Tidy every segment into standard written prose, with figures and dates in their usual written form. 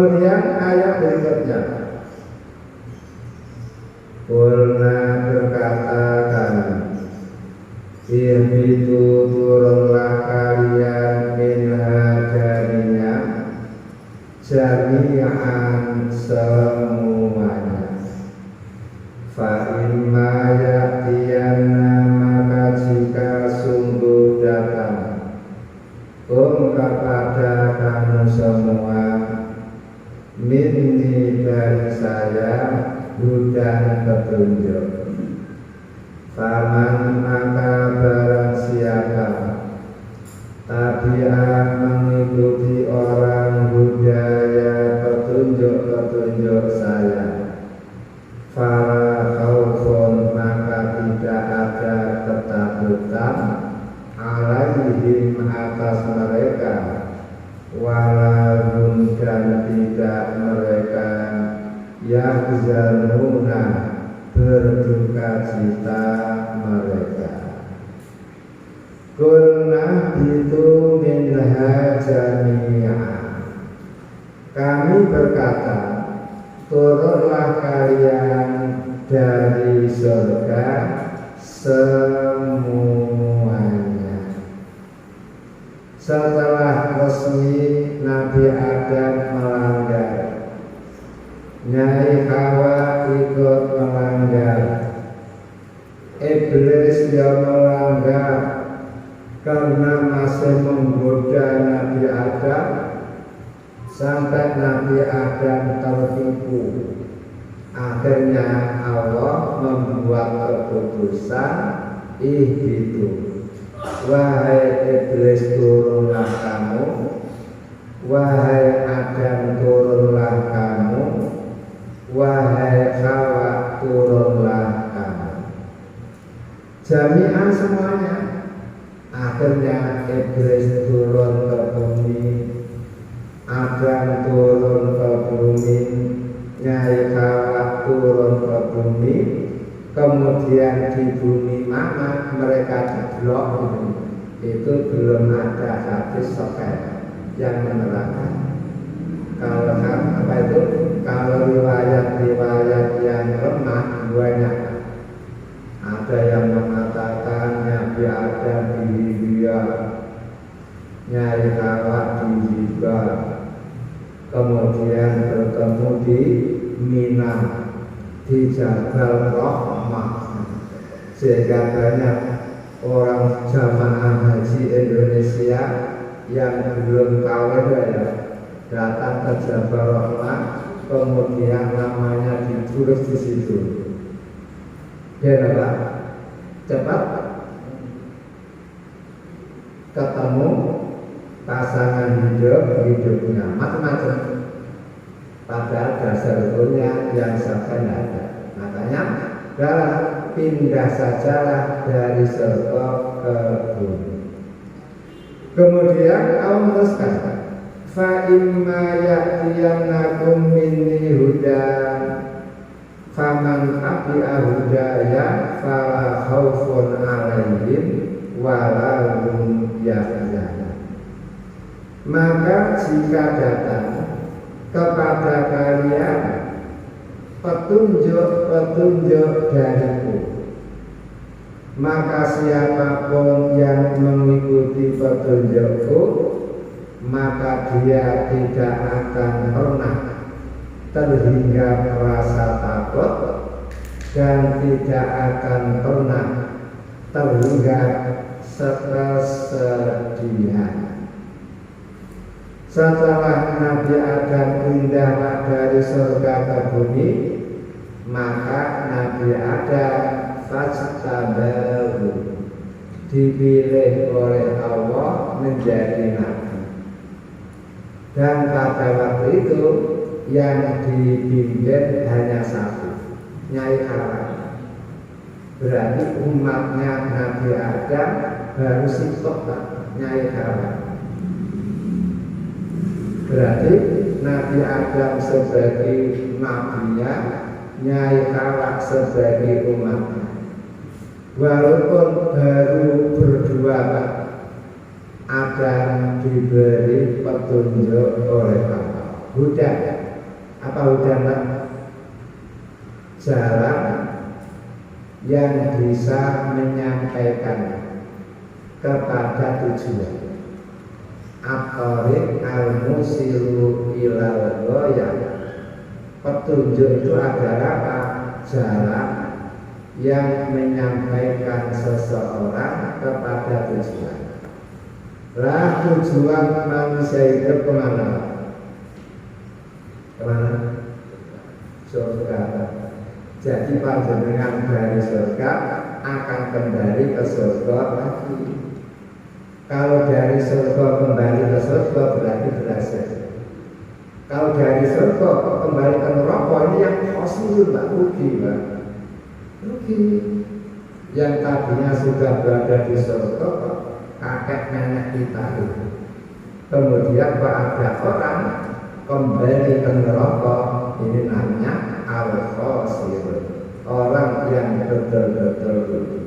Kemudian ayat berikutnya, Qulna berkata kami, ihbitu turunlah kalian minha darinya jami'an semuanya. Fa imma ya'tiyanna maka jika sungguh datang kepada kamu semua minni dari saya hudan petunjuk. Faman maka barang siapa tabi'ah mengikuti orang budaya petunjuk-petunjuk saya, fala khaufun maka tidak ada ketakutan alaihim atas mereka, walahum dan tidak mereka yahzanuna berduka cita mereka. Qulna bitu minha jami'an, kami berkata turunlah kalian dari surga semuanya. Setelah resmi Nabi Adam melanggar, Nyai Hawa ikut melanggar, Iblis yang melanggar karena masih menggoda Nabi Adam sampai Nabi Adam tertipu. Akhirnya Allah membuat keputusan, ihbitu, wahai Iblis turunlah kamu, wahai Adam turunlah kamu, wahai Hawa turunlah kamu. Jami'an semuanya. Akhirnya Iblis turun ke bumi, Adam turun ke bumi, Nyai Hawa turun ke bumi. Kemudian di bumi mana mereka jeblok itu belum ada hadis sahih yang menerangkan. Kalau riwayat-riwayat yang lemah banyak. Ada yang mengatakan Nabi Adam di Libya, Nyai Hawa di Libya, kemudian bertemu di Mina, di Jabal Rahmah, sehingga banyak orang jamaah haji Indonesia yang belum kawin datang ke Jabal Rahmah, kemudian namanya ditulis di situ. Biar apa? Cepat ketemu pasangan hidupnya macam-macam. Padahal dasar hukumnya yang sampai ada. Makanya pindah sajalah dari surga ke bumi. Kemudian Allah meneruskan, fa imma ya'tiyannakum minni hudan faman tabi'a hudaya fala khaufun 'alaihim wala hum yahzanun. Maka jika datang kepada kalian petunjuk-petunjuk dariku, maka siapapun yang mengikuti petunjukku, maka dia tidak akan pernah terhingga merasa takut dan tidak akan pernah terhingga kesedihan. Setelah Nabi Adam pindah dari surga ke bumi, maka Nabi Adam fajtabahu, dipilih oleh Allah menjadi nabi. Dan pada waktu itu yang dipimpin hanya satu, Nyai Hawa. Berarti umatnya Nabi Adam baru sitok Nyai Hawa. Berarti Nabi Adam sebagai nabinya, Nyai Hawa sebagai umatnya. Walaupun baru berdua, Adam diberi petunjuk oleh Allah, hudan. Apa hudan? Jalan yang bisa menyampaikan kepada tujuan. At-thariq al-musilu ilal ghayah. Petunjuk itu adalah jalan yang menyampaikan seseorang kepada tujuan. Lah tujuan manusia itu kemana? Kemana? Surga. Jadi panjenengan dari surga akan kembali ke surga lagi. Kalau dari surga kembali ke surga berarti berhasil. Kalau dari surga kembali ke neraka ini yang fosil, Pak, rugi, Pak. Rugi. Yang tadinya sudah berada di surga, kakek nenek kita itu. Kemudian Pak, ada orang kembali ke neraka, ini namanya al-fosil, orang yang betul-betul rugi.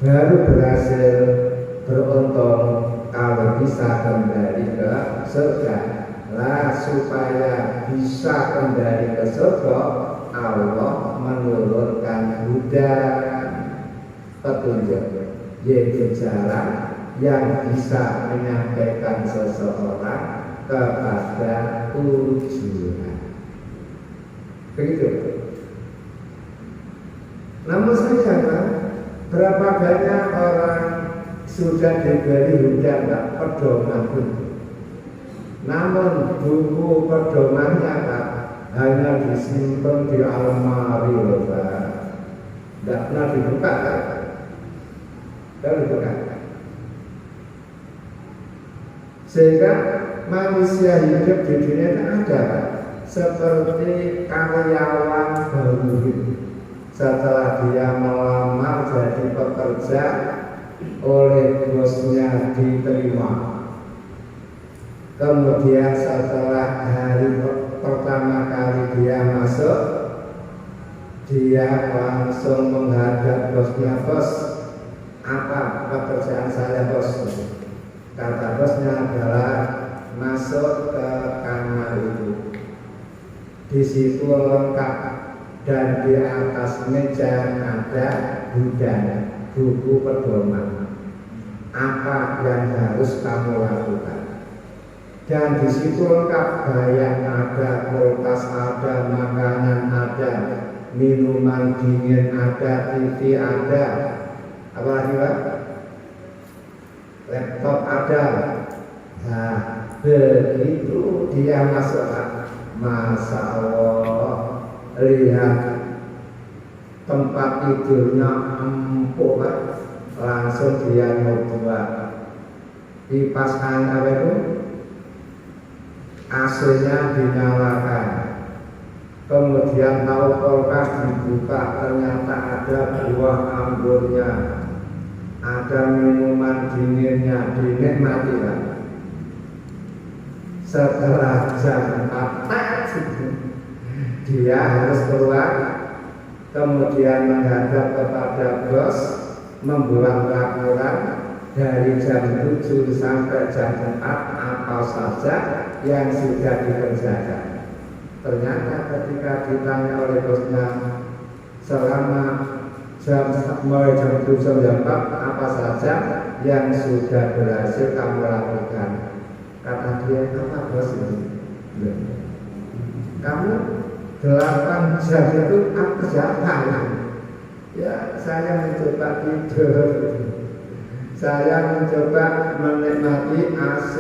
Baru berhasil beruntung kalau bisa kembali ke surga. Lah supaya bisa kembali ke surga, Allah menurunkan hudan, petunjuk, yaitu jalan yang bisa menyampaikan seseorang kepada tujuan. Begitu. Namun sayang, berapa banyak orang sudah diberi hujan tak pedoman pun. Namun buku pedomannya Pak hanya disimpan di almari loh Pak. Tidak pernah dibuka Pak. Tidak dibuka. Sehingga manusia hidup di dunia itu ada Pak, seperti karyawan baru. Setelah dia melamar jadi pekerja, oleh bosnya diterima. Kemudian setelah hari pertama kali dia masuk, dia langsung menghadap bosnya. Bos, apa pekerjaan saya bos? Kata bosnya adalah masuk ke kamar itu. Di situ lengkap dan di atas meja ada hudan, buku pedoman. Apa yang harus kamu lakukan? Dan di situ lengkap, bayang ada, kulkas ada, makanan ada, minuman dingin ada, TV ada, apa lagi Pak? Laptop ada. Nah, begitu dia masuk, Masya Allah, lihat tempat tidurnya empuk Pak. Langsung dia nyoba kipas angin apa itu? AC-nya dinyalakan. Kemudian tahu kulkas dibuka, ternyata ada buah anggurnya, ada minuman dinginnya, dinikmati Pak. Setelah jam 4 dia harus keluar, kemudian menghadap kepada bos, membuat laporan dari jam 7 sampai jam 4 apa saja yang sudah dikerjakan. Ternyata ketika ditanya oleh bosnya selama mulai jam 7 jam 4 apa saja yang sudah berhasil kamu lakukan, kata dia, apa bos ini? Kamu 8 jam itu apa kerjakan? Ya, saya mencoba tidur, saya mencoba menikmati AC,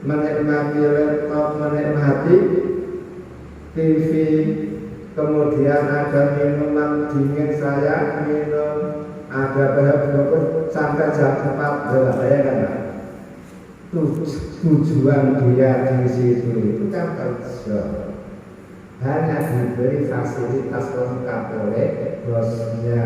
menikmati laptop, menikmati TV, kemudian ada minuman dingin saya minum, ada berapa sampai jam 4. Bayangkan Pak, tujuan dia di situ itu kan kerja, hanya diberi fasilitas lengkap oleh bosnya,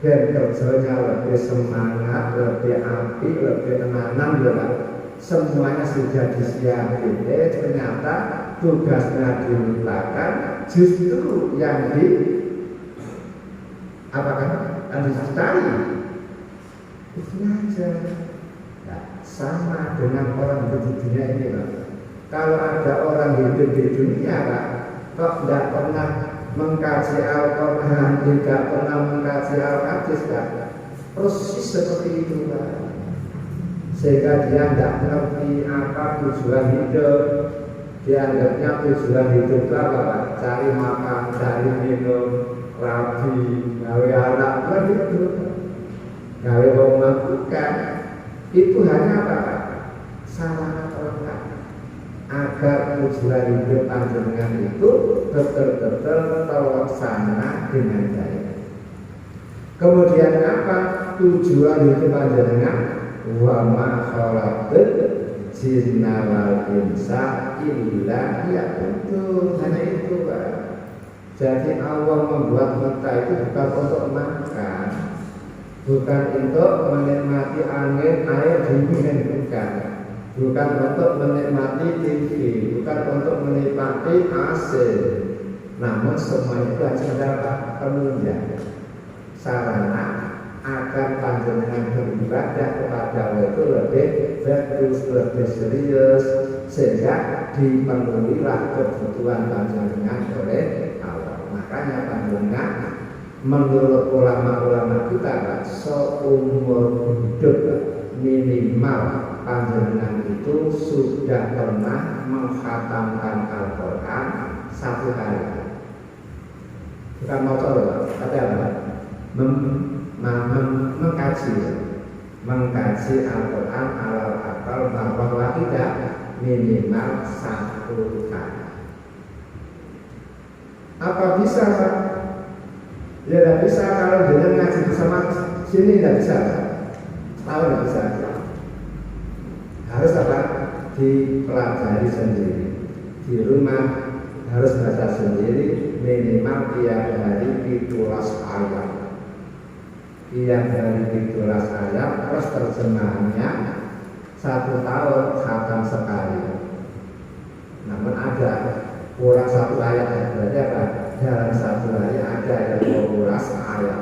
dan kerjanya lebih semangat, lebih api, lebih tenanan ya. Semuanya sudah disiapin, ternyata tugasnya dilupakan, justru yang di apakah dicari itu aja. Nah, sama dengan orang di dunia ini Pak. Kalau ada orang hidup di dunia Pak, kok tidak pernah mengkaji Al-Quran, tidak pernah mengkaji Al-Hadis Pak, persis seperti itu Pak. Sehingga dia tidak mengerti apa tujuan hidup. Dianggapnya tujuan hidup apa Pak? Cari makan, cari minum, rabi, gawe anak, begitu. Gawe memabukan. Itu hanya apa Pak? Sarana pelengkap agar tujuan hidup panjenengan itu betul-betul terlaksana dengan baik. Kemudian apa tujuan hidup panjenengan? Wa ma khalaqtul jinna wal insa illa liya'budun. Hanya itu Pak. Jadi Allah membuat kita itu bukan untuk makan, bukan untuk menikmati angin, air, dingin, bukan untuk menikmati TV, bukan untuk menikmati AC. Namun semua itu adalah penunjang sarana agar panjenengan beribadah kepada Allah itu lebih bagus, lebih serius, sehingga dipenuhilah kebutuhan panjenengan oleh Allah. Makanya panjenengan menurut ulama-ulama kita seumur hidup minimal panjenengan itu sudah pernah mengkhatamkan Al-Quran 1 kali. Bukan mau coba, kata apa? Mengkaji Al-Quran alal-akal bahwa tidak minimal 1 kali. Apa bisa Pak? Ya tidak bisa kalau dia ngaji bersama sini tidak bisa. Tahu tidak bisa. Harus apa? Dipelajari sendiri. Di rumah harus baca sendiri minimal tiap hari 17 ayat. Tiap hari 17 ayat terus terjemahannya 1 tahun khatam sekali. Namun ada kurang 1 ayat ya, berarti apa? Dalam 1 hari ada yang 12 ayat.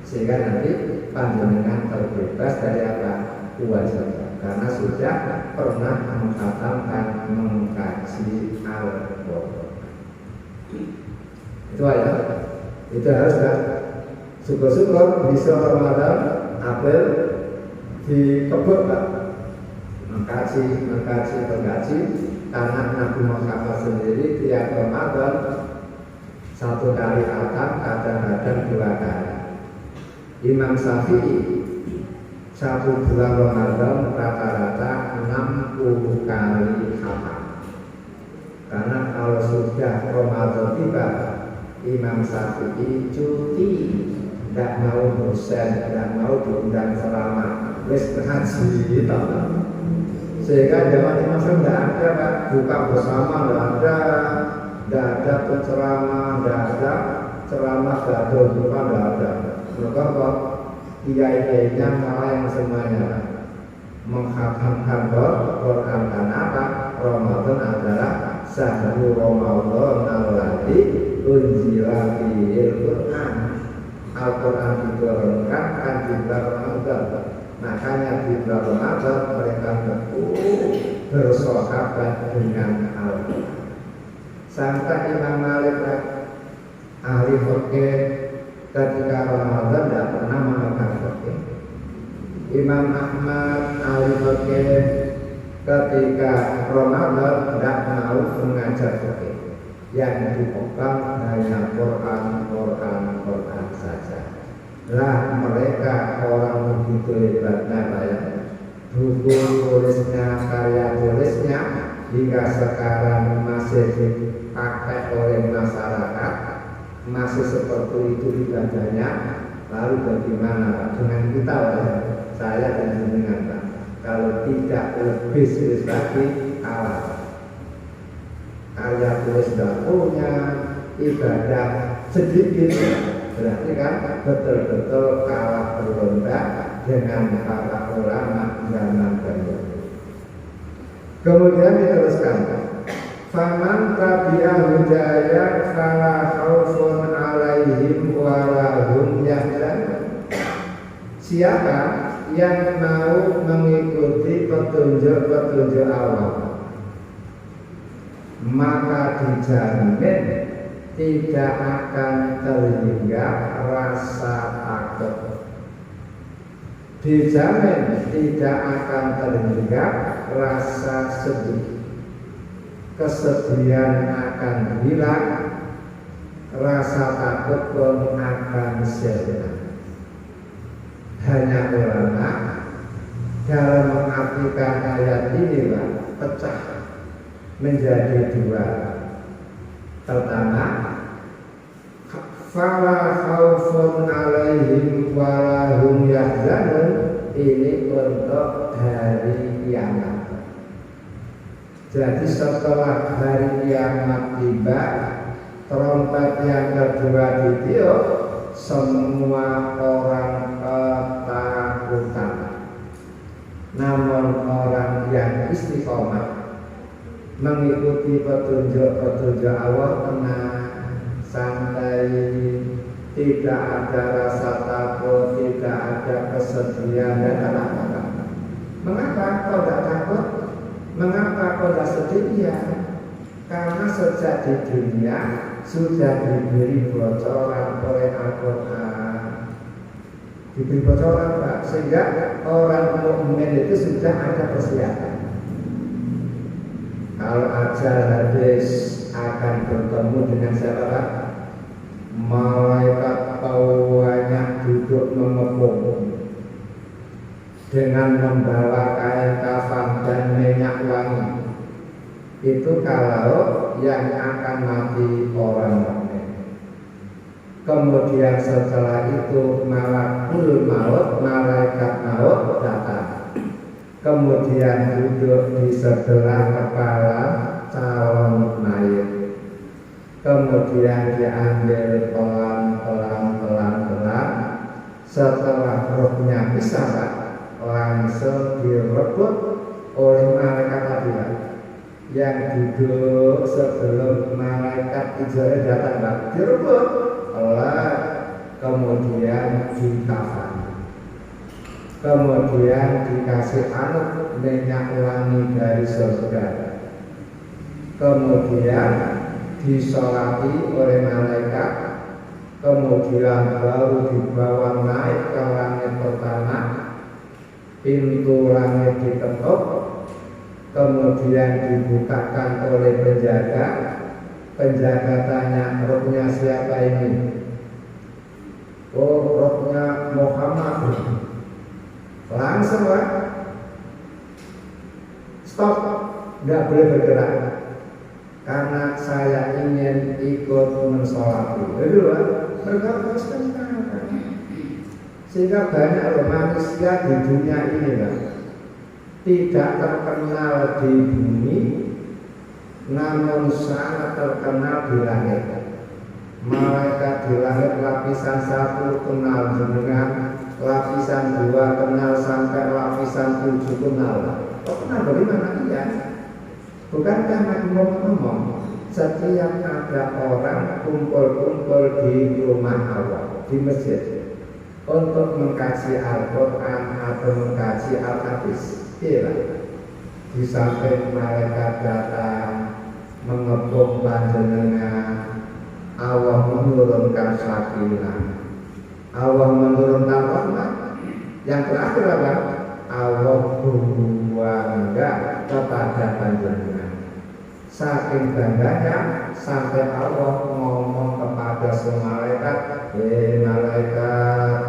Sehingga nanti panjenengan terbebas dari apa? Kewajiban. Karena sudah pernah mengkhatamkan mengkaji Al-Quran. Itu aja. Itu harus kan? Syukur-syukur bisa Ramadan April dikebut Pak. Mengkaji karena Nabi Muhammad sendiri tiap Ramadan 1 kali khatam, kadang-kadang 2 kali. Imam Syafi'i 1 bulan Ramadan rata-rata 60 kali khatam. Karena kalau sudah Ramadan tiba, Imam Syafi'i cuti, tidak mau dosen, tidak mau diundang ceramah, wis ngaji gitu. Sehingga zaman Imam Syafi'i tidak ada Pak, buka bersama tidak ada penceramah, tidak ada ceramah, tidak ada buka, tidak ada. Maka kok kiai-kiainya malah yang semuanya menghatamkan Quran. Karena apa? Ramadan adalah syahrul Ramadan alladzi unzila fihil Quran. Al-Quran diturunkan kan di bulan Ramadan. Makanya di bulan Ramadan mereka bersahabat dengan Al-Quran. Sampai Imam Malik ahli fikih ketika Ramadan tidak pernah memegang fikih. Imam Ahmad ahli fikih ketika Ramadan tidak mau mengajar fikih. Yang dipegang hanya Quran saja. Lah mereka orang begitu hebatnya Pak ya. Buku tulisnya, karya tulisnya hingga sekarang masih dipakai oleh masyarakat, masih seperti itu ibadahnya. Lalu bagaimana Pak dengan kita Pak ya? Saya dan jenengan Pak, kalau tidak lebih serius lagi kalah. Karya tulis tidak punya, ibadah sedikit, berarti kan betul-betul kalah berlomba dengan para ulama zaman dahulu. Kemudian diteruskan, faman tabi'a hudaya fala khaufun 'alaihim wa la hum yahzanun. Siapa yang mau mengikuti petunjuk-petunjuk Allah, maka dijamin tidak akan terhingga rasa takut. Dijamin tidak akan terhingga rasa sedih. Kesedihan akan hilang, rasa takut pun akan sirna. Hanya ulama dalam mengartikan ayat inilah pecah menjadi dua. Pertama, fala khaufun alaihim wala hum yahzanun, ini untuk hari kiamat. Jadi setelah hari kiamat tiba, trompet yang kedua ditiup, semua orang ketakutan. Namun orang yang istiqomah mengikuti petunjuk-petunjuk Allah tenang, santai, tidak ada rasa takut, tidak ada kesedihan dan apa-apa. Mengapa kau tidak takut? Mengapa kau tidak sedih? Ya, karena sejak di dunia sudah diberi bocoran oleh Al-Quran, diberi bocoran, Pak, sehingga orang mukmin itu sudah ada persiapan. Kalau ajal habis akan bertemu dengan siapa, Pak? Malaikat banyak duduk mengepung dengan membawa kain kafan dan minyak wangi. Itu kalau yang akan mati orang mukmin. Kemudian setelah itu malakul maut, malaikat maut datang. Kemudian duduk di sebelah kepala calon mayit. Kemudian diambil pelan-pelan. Setelah rohnya bisa, Pak, langsung direbut oleh malaikat tadi, yang duduk sebelum malaikat Israel datang, Pak, direbut oleh, kemudian dikafan. Kemudian dikasih anut minyak wangi dari surga. Kemudian disolati oleh malaikat. Kemudian baru dibawa naik ke langit pertama. Pintu langit diketuk. Kemudian dibukakan oleh penjaga. Penjaga tanya, rohnya siapa ini? Oh, rohnya Muhammad. Langsung, Pak, stop, tidak boleh bergerak, karena saya ingin ikut mensolati. Betul, Pak, bergerak sebentar, sehingga banyak manusia di dunia ini, Pak, tidak terkenal di bumi, namun sangat terkenal di langit. Malaikat di langit lapisan 1 kenal dengan lapisan 2 kenal sampai lapisan 7 kenal. Oh, kenal bagaimana? Iya. Bukankah Nabi ngomong, setiap ada orang kumpul-kumpul di rumah Allah, di masjid, untuk mengkaji Al-Quran atau mengkaji Al-Hadis, iya, di samping malaikat datang mengepung panjenengan, Allah menurunkan sakinah, Allah menurunkan rahmat. Yang terakhir adalah Allah berbangga kepada panjenengan. Saking bangganya sampai Allah ngomong kepada semua malaikat, malaikat,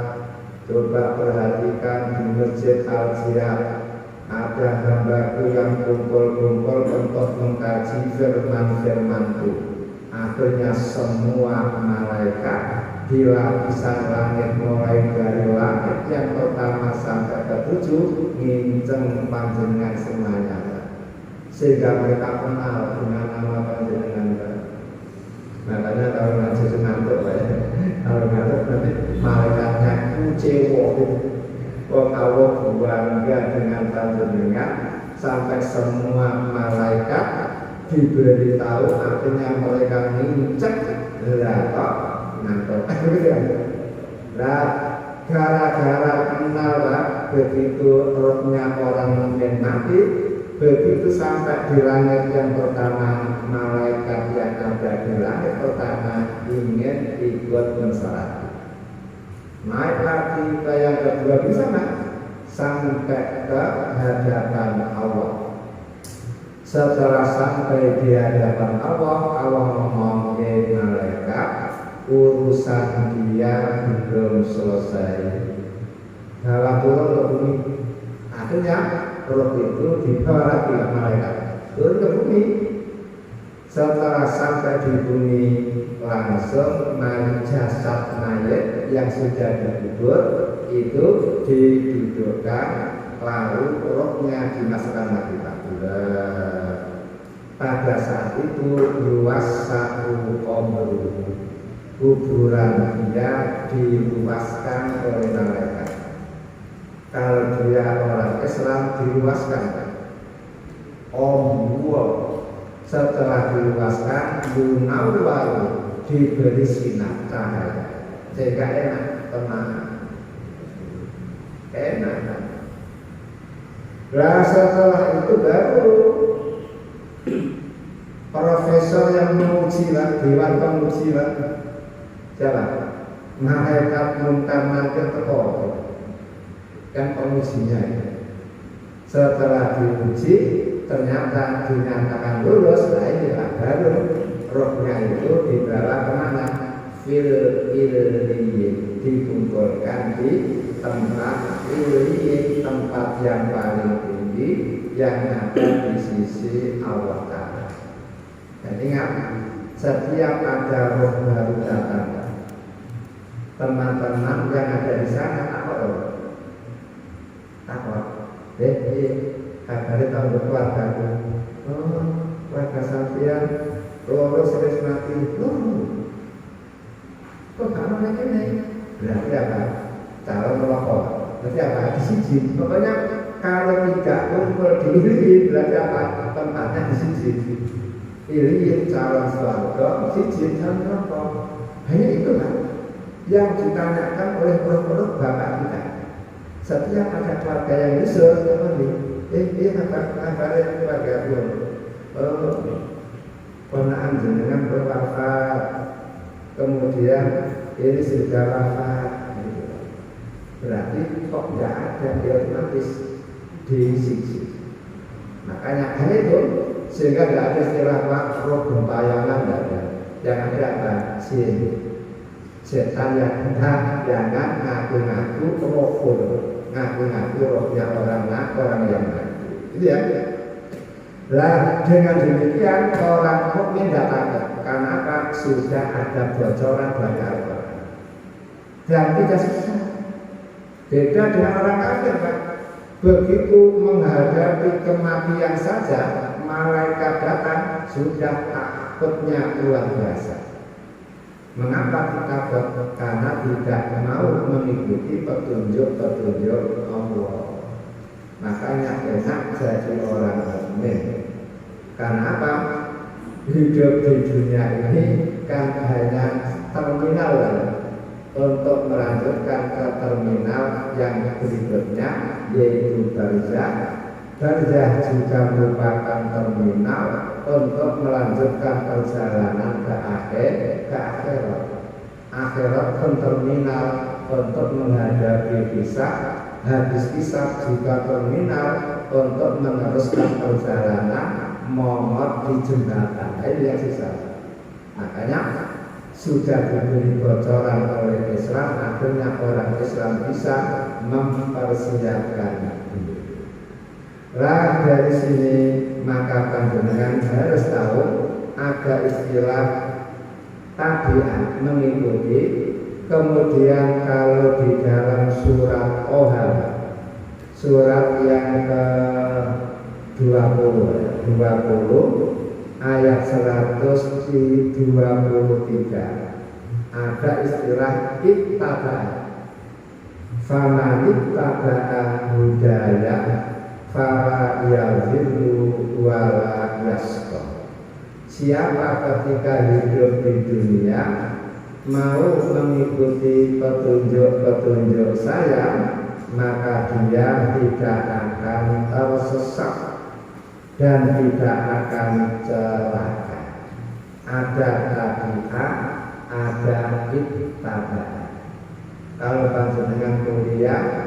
coba perhatikan di masjid Al-Jihad ada hambaku yang kumpul-kumpul untuk mengkaji firman-firmanku. Akhirnya semua malaikat di lapisan langit, mulai dari langit yang pertama sampai ke-7, nginceng panjenengan semuanya, sehingga mereka kenal dengan nama panjenengan. Makanya kalau ngaji ngantuk, kalau ngantuk nanti malaikatnya kucewo, Allah bangga dengan panjenengan sampai semua malaikat diberitahu, artinya mereka nginceng lah ngantuk. Nah, gara-gara kenal, Pak, begitu rohnya orang mukmin mati, Begitu sampai di langit yang pertama, malaikat yang ada di langit pertama ingin ikut mensolati. Naik lagi ke yang kedua bisa nggak? Sampai ke hadapan Allah. Setelah sampai di hadapan Allah, Allah ngomong ke malaikat, urusan dia belum selesai. Dalam turun ke bumi. Akhirnya roh itu dibawa lagi ke malaikat turun ke bumi. Setelah sampai di bumi, langsung jasad mayat yang sudah dikubur itu didudukkan, lalu rohnya dimasukkan lagi ke bulan. Pada saat itu luas satu komru, kuburan dia diluaskan oleh malaikat. Kalau dia orang Islam diluaskan setelah diluaskan munawwar, diberi sinar cahaya sehingga enak, tenang, enak. Nah setelah itu baru profesor yang menguji dewan penguji siapa? Malaikat Munkar Nakir teko kan pengujinya. Setelah diuji ternyata dinyatakan lulus, nah inilah baru rohnya itu dibawa kemana? Fil illiyin, dikumpulkan di tempat illiyin, tempat yang paling tinggi yang ada di sisi Allah Ta'ala. Dan ingat, setiap ada roh baru datang, teman-teman yang ada di sana apa roh? Takut. Kabarnya tahu keluargaku. Keluarga sampean loro serius mati. Kok kamu lagi nih? Berarti apa? Calon merokok. Berarti apa? Disijin. Pokoknya kalau tidak kumpul di Iliyin, berarti apa? Tempatnya disijin. Iliyin calon swarga, sijin calon merokok. Hanya itulah yang ditanyakan oleh roh-roh bapak kita. Setiap ada keluarga yang besar, kabarnya keluarga pun, ponaan jenengan berwafat, kemudian ini sudah wafat, berarti kok tidak ada otomatis di sisi. Makanya hanya itu, sehingga tidak ada istilah roh gentayangan, tidak ada. Yang ada apa? Setan yang jangan ngaku-ngaku rohul, ngaku-ngaku rohnya orang yang mati. Itu ya. Nah, dengan demikian orang mukmin tidak takut. Karena apa? Sudah ada bocoran dari Al-Quran dan tidak susah. Beda dengan orang kafir, Pak. Begitu menghadapi kematian saja, malaikat datang sudah takutnya luar biasa. Mengapa kita takut? Karena tidak mau mengikuti petunjuk-petunjuk Allah. Makanya enak jadi orang mukmin. Karena apa? Hidup di dunia ini kan hanya terminal untuk melanjutkan ke terminal yang berikutnya, yaitu barzakh. Barzakh juga merupakan terminal untuk melanjutkan perjalanan ke akhirat. Akhirat pun terminal untuk menghadapi hisab. Habis hisab juga terminal untuk meneruskan perjalanan momot di jembatan. Ini yang hisab. Makanya sudah diberi bocoran oleh Islam, akhirnya orang Islam bisa mempersiapkan diri. Lah dari sini maka panjenengan harus tahu ada istilah tabiat, mengikuti. Kemudian kalau di dalam surat Toha, surat yang ke-20 ayat 123 ada istilah ittaba. Faman ittaba hudaya fala yazillu wala yasqa. Siapa ketika hidup di dunia mau mengikuti petunjuk-petunjuk saya, maka dia tidak akan tersesat dan tidak akan celaka. Ada tabiat, ada ittaba. Kalau panjenengan kuliah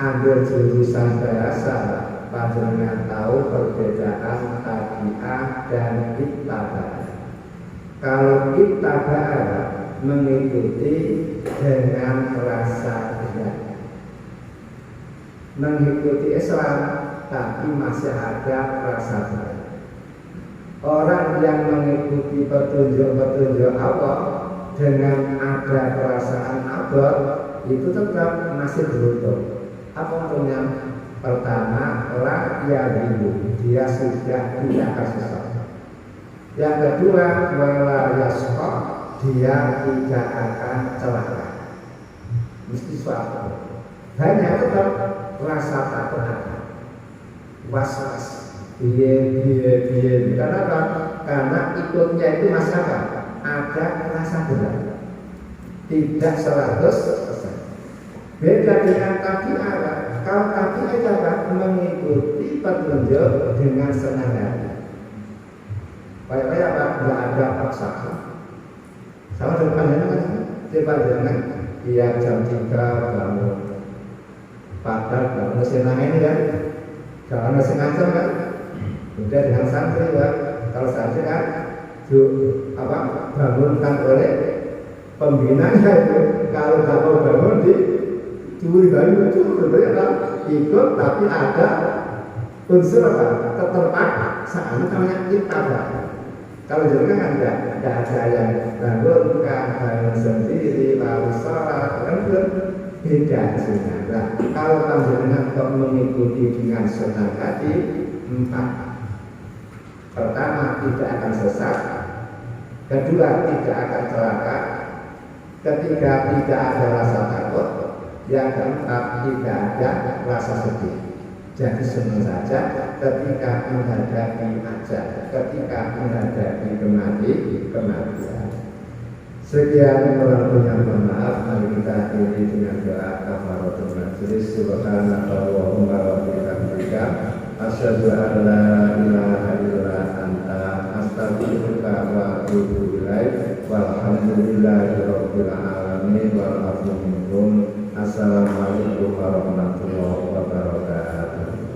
ambil jurusan bahasa, panjenengan tahu perbedaan tabiat dan ittaba. Kalau ittaba mengikuti dengan rasa berat, mengikuti Islam tapi masih ada rasa berat. Orang yang mengikuti petunjuk-petunjuk Allah dengan ada perasaan abad itu tetap masih beruntung. Apa untungnya? Pertama, la yadhibu, dia sudah tidak akan sesat. Yang kedua, wala yasqa, dia tidak akan celaka. Mesti suatu. Hanya tetap rasa takut ada, was-was. Biye. Karena apa? Karena ikutnya itu masih apa? Ada rasa berat. Tidak 100%. Beda dengan tabiat. Kalau tabiat apa? Mengikuti petunjuk dengan senang hati. Kayak apa? Tidak ada paksaan. Sama dengan panjenengan. Panjenengan dia jam 3 bangun. Padahal bangun senang ini kan. Jangan sengaja kan. Udah dengan santri ya. Kalau santri kan bangunkan oleh pembinanya itu. Kalau nggak mau bangun di curi bayu itu sebenarnya ikut, tapi ada unsur apa? Keterpaksaan namanya ittaba. Kalau jadi kan tidak ada yang bangunkan bangun sendiri lalu sholat kan beda sunnah. Nah, kalau panjenengan kok mengikuti dengan senang hati, 4. Pertama, tidak akan sesat. Kedua, tidak akan celaka. Ketiga, tidak ada rasa takut. Yang keempat, tidak ada rasa sedih. Jadi senang saja ketika menghadapi ajal, ketika menghadapi kematian. Sekian orang punya maaf, mari kita akhiri dengan doa kafaratul majlis. Subhanallahumma wa bihamdika, asyhadu an la ilaha illa anta, astaghfiruka wa atubu ilaik. Walhamdulillahirabbil alamin wal afwu minkum. Assalamualaikum warahmatullahi wabarakatuh.